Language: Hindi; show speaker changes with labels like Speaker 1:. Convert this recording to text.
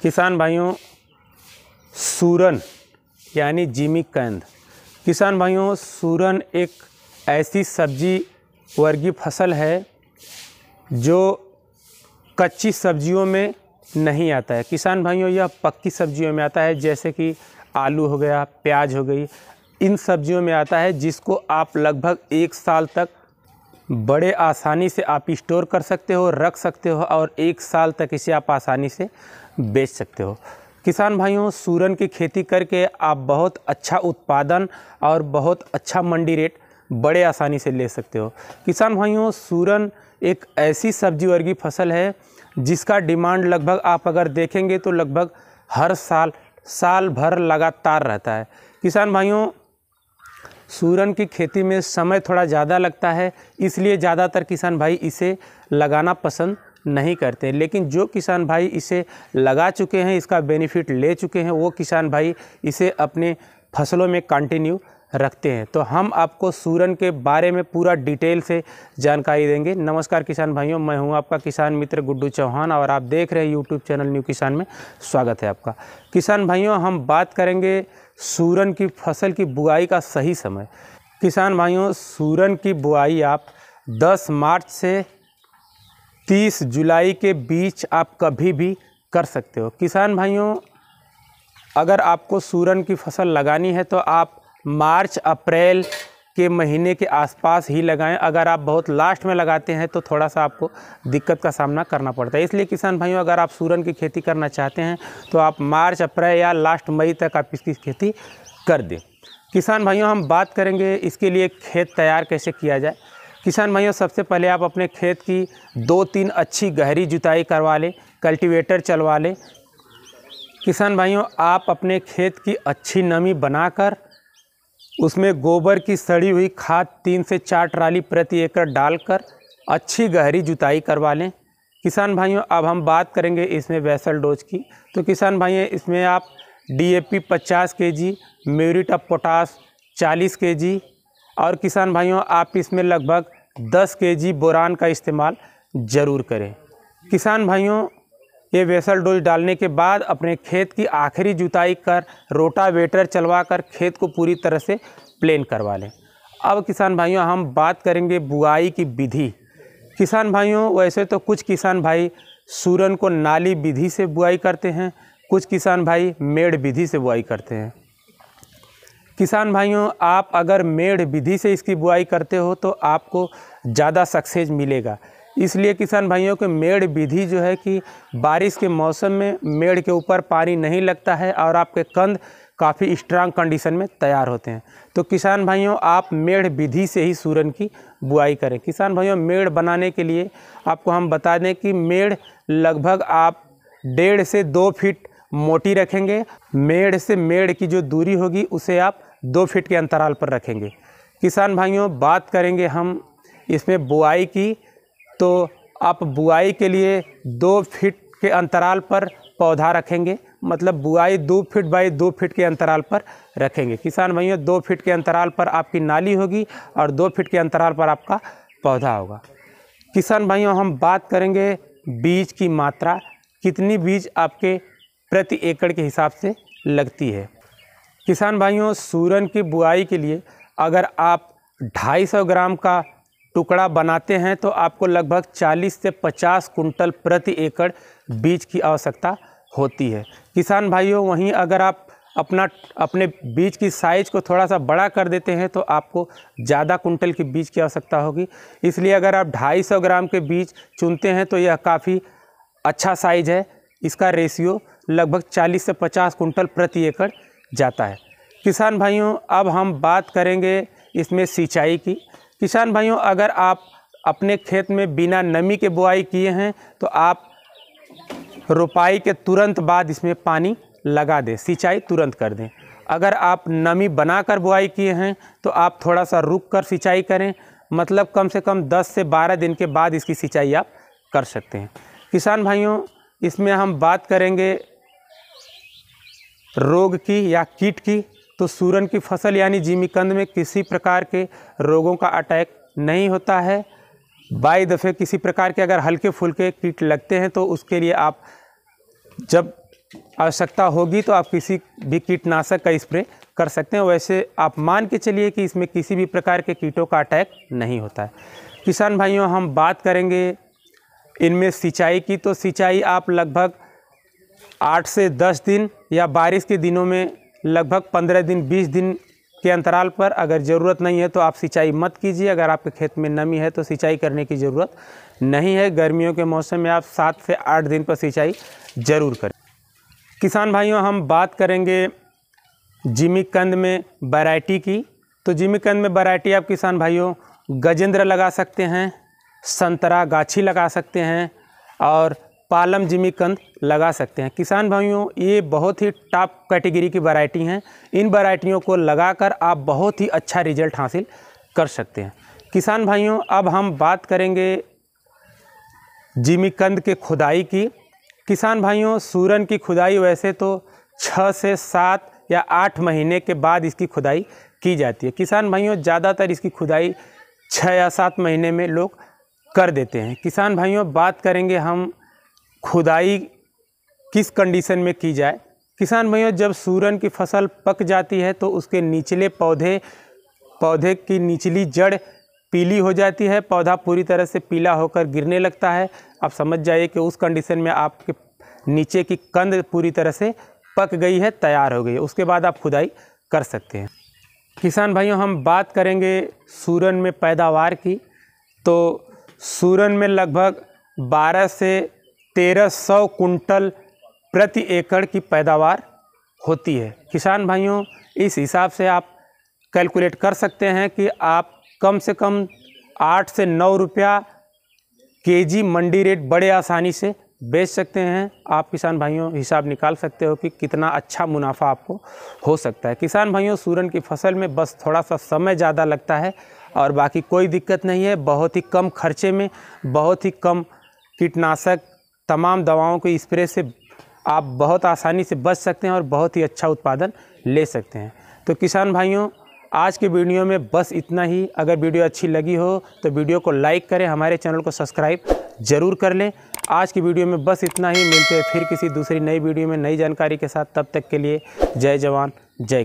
Speaker 1: किसान भाइयों, सूरन यानी जिमीकंद। किसान भाइयों, सूरन एक ऐसी सब्जी वर्गीय फसल है जो कच्ची सब्जियों में नहीं आता है। किसान भाइयों, यह पक्की सब्जियों में आता है, जैसे कि आलू हो गया, प्याज हो गई, इन सब्जियों में आता है, जिसको आप लगभग 1 साल तक बड़े आसानी से आप स्टोर कर सकते हो, रख सकते हो और 1 साल तक इसे आप आसानी से बेच सकते हो। किसान भाइयों, सूरन की खेती करके आप बहुत अच्छा उत्पादन और बहुत अच्छा मंडी रेट बड़े आसानी से ले सकते हो। किसान भाइयों, सूरन एक ऐसी सब्जी वर्गीय फसल है जिसका डिमांड लगभग आप अगर देखेंगे तो लगभग हर साल भर लगातार रहता है। किसान भाइयों, सूरन की खेती में समय थोड़ा ज़्यादा लगता है, इसलिए ज़्यादातर किसान भाई इसे लगाना पसंद नहीं करते। लेकिन जो किसान भाई इसे लगा चुके हैं, इसका बेनिफिट ले चुके हैं, वो किसान भाई इसे अपने फसलों में कंटिन्यू रखते हैं। तो हम आपको सूरन के बारे में पूरा डिटेल से जानकारी देंगे। नमस्कार किसान भाइयों, मैं हूं आपका किसान मित्र गुड्डू चौहान और आप देख रहे हैं यूट्यूब चैनल न्यू किसान में स्वागत है आपका। किसान भाइयों, हम बात करेंगे सूरन की फसल की बुआई का सही समय। किसान भाइयों, सूरन की बुआई आप 10 मार्च से 30 जुलाई के बीच आप कभी भी कर सकते हो। किसान भाइयों, अगर आपको सूरन की फसल लगानी है तो आप मार्च अप्रैल के महीने के आसपास ही लगाएं। अगर आप बहुत लास्ट में लगाते हैं तो थोड़ा सा आपको दिक्कत का सामना करना पड़ता है। इसलिए किसान भाइयों, अगर आप सूरन की खेती करना चाहते हैं तो आप मार्च अप्रैल या लास्ट मई तक आप इसकी खेती कर दें। किसान भाइयों, हम बात करेंगे इसके लिए खेत तैयार कैसे किया जाए। किसान भाइयों, सबसे पहले आप अपने खेत की 2-3 अच्छी गहरी जुताई करवा लें, कल्टीवेटर चलवा लें। किसान भाइयों, आप अपने खेत की अच्छी नमी बनाकर उसमें गोबर की सड़ी हुई खाद 3 से 4 ट्राली प्रति एकड़ डालकर अच्छी गहरी जुताई करवा लें। किसान भाइयों, अब हम बात करेंगे इसमें बेसल डोज की। तो किसान भाइयों, इसमें आप DAP 50 kg, muriate of potash 40 kg और किसान भाइयों आप इसमें लगभग 10 kg बोरान का इस्तेमाल ज़रूर करें। किसान भाइयों, ये बेसल डोज डालने के बाद अपने खेत की आखिरी जुताई कर रोटावेटर चलवा कर खेत को पूरी तरह से प्लेन करवा लें। अब किसान भाइयों, हम बात करेंगे बुआई की विधि। किसान भाइयों, वैसे तो कुछ किसान भाई सूरन को नाली विधि से बुआई करते हैं, कुछ किसान भाई मेड़ विधि से बुआई करते हैं। किसान भाइयों, आप अगर मेड़ विधि से इसकी बुआई करते हो तो आपको ज़्यादा सक्सेस मिलेगा। इसलिए किसान भाइयों के मेड़ विधि जो है कि बारिश के मौसम में मेड़ के ऊपर पानी नहीं लगता है और आपके कंद काफ़ी स्ट्रांग कंडीशन में तैयार होते हैं। तो किसान भाइयों, आप मेड़ विधि से ही सूरन की बुआई करें। किसान भाइयों, मेड़ बनाने के लिए आपको हम बता दें कि मेड़ लगभग आप 1.5 से 2 फीट मोटी रखेंगे। मेड़ से मेड़ की जो दूरी होगी उसे आप 2 फीट के अंतराल पर रखेंगे। किसान भाइयों, बात करेंगे हम इसमें बुआई की, तो आप बुआई के लिए 2 फीट के अंतराल पर पौधा रखेंगे, मतलब बुआई 2 फीट बाई 2 फीट के अंतराल पर रखेंगे। किसान भाइयों, 2 फीट के अंतराल पर आपकी नाली होगी और 2 फीट के अंतराल पर आपका पौधा होगा। किसान भाइयों, हम बात करेंगे बीज की मात्रा, कितनी बीज आपके प्रति एकड़ के हिसाब से लगती है। किसान भाइयों, सूरन की बुआई के लिए अगर आप 250 ग्राम का टुकड़ा बनाते हैं तो आपको लगभग 40 से 50 कुंटल प्रति एकड़ बीज की आवश्यकता होती है। किसान भाइयों, वहीं अगर आप अपने बीज की साइज़ को थोड़ा सा बड़ा कर देते हैं तो आपको ज़्यादा कुंटल की बीज की आवश्यकता होगी। इसलिए अगर आप 250 ग्राम के बीज चुनते हैं तो यह काफ़ी अच्छा साइज़ है। इसका रेशियो लगभग 40 से 50 कुंटल प्रति एकड़ जाता है। किसान भाइयों, अब हम बात करेंगे इसमें सिंचाई की। किसान भाइयों, अगर आप अपने खेत में बिना नमी के बुआई किए हैं तो आप रोपाई के तुरंत बाद इसमें पानी लगा दें, सिंचाई तुरंत कर दें। अगर आप नमी बनाकर बुआई किए हैं तो आप थोड़ा सा रुक कर सिंचाई करें, मतलब कम से कम 10 से 12 दिन के बाद इसकी सिंचाई आप कर सकते हैं। किसान भाइयों, इसमें हम बात करेंगे रोग की या कीट की। तो सूरन की फसल यानी जिमीकंद में किसी प्रकार के रोगों का अटैक नहीं होता है। बाई दफ़े किसी प्रकार के अगर हल्के फुल्के कीट लगते हैं तो उसके लिए आप जब आवश्यकता होगी तो आप किसी भी कीटनाशक का स्प्रे कर सकते हैं। वैसे आप मान के चलिए कि इसमें किसी भी प्रकार के कीटों का अटैक नहीं होता है। किसान भाइयों, हम बात करेंगे इनमें सिंचाई की, तो सिंचाई आप लगभग 8 से 10 दिन या बारिश के दिनों में लगभग 15 दिन 20 दिन के अंतराल पर, अगर ज़रूरत नहीं है तो आप सिंचाई मत कीजिए। अगर आपके खेत में नमी है तो सिंचाई करने की ज़रूरत नहीं है। गर्मियों के मौसम में आप 7 से 8 दिन पर सिंचाई ज़रूर करें। किसान भाइयों, हम बात करेंगे जिमीकंद में वैरायटी की, तो जिमीकंद में वैरायटी आप किसान भाइयों गजेंद्र लगा सकते हैं, संतरा गाछी लगा सकते हैं और पालम जिमीकंद लगा सकते हैं। किसान भाइयों, ये बहुत ही टॉप कैटेगरी की वैरायटी हैं। इन वैरायटियों को लगाकर आप बहुत ही अच्छा रिजल्ट हासिल कर सकते हैं। किसान भाइयों, अब हम बात करेंगे जिमीकंद के खुदाई की। किसान भाइयों, सूरन की खुदाई वैसे तो 6 से 7 या 8 महीने के बाद इसकी खुदाई की जाती है। किसान भाइयों, ज़्यादातर इसकी खुदाई 6 या 7 महीने में लोग कर देते हैं। किसान भाइयों, बात करेंगे हम खुदाई किस कंडीशन में की जाए। किसान भाइयों, जब सूरन की फसल पक जाती है तो उसके निचले पौधे की निचली जड़ पीली हो जाती है, पौधा पूरी तरह से पीला होकर गिरने लगता है। आप समझ जाइए कि उस कंडीशन में आपके नीचे की कंद पूरी तरह से पक गई है, तैयार हो गई है। उसके बाद आप खुदाई कर सकते हैं। किसान भाइयों, हम बात करेंगे सूरन में पैदावार की, तो सूरन में लगभग 12 से 1300 कुंटल प्रति एकड़ की पैदावार होती है। किसान भाइयों, इस हिसाब से आप कैलकुलेट कर सकते हैं कि आप कम से कम 8 से 9 रुपया केजी मंडी रेट बड़े आसानी से बेच सकते हैं। आप किसान भाइयों हिसाब निकाल सकते हो कि कितना अच्छा मुनाफा आपको हो सकता है। किसान भाइयों, सूरन की फसल में बस थोड़ा सा समय ज़्यादा लगता है और बाकी कोई दिक्कत नहीं है। बहुत ही कम खर्चे में, बहुत ही कम कीटनाशक, तमाम दवाओं के स्प्रे से आप बहुत आसानी से बच सकते हैं और बहुत ही अच्छा उत्पादन ले सकते हैं। तो किसान भाइयों, आज की वीडियो में बस इतना ही। अगर वीडियो अच्छी लगी हो तो वीडियो को लाइक करें, हमारे चैनल को सब्सक्राइब ज़रूर कर लें। आज की वीडियो में बस इतना ही। मिलते हैं फिर किसी दूसरी नई वीडियो में नई जानकारी के साथ। तब तक के लिए जय जवान जय किसान।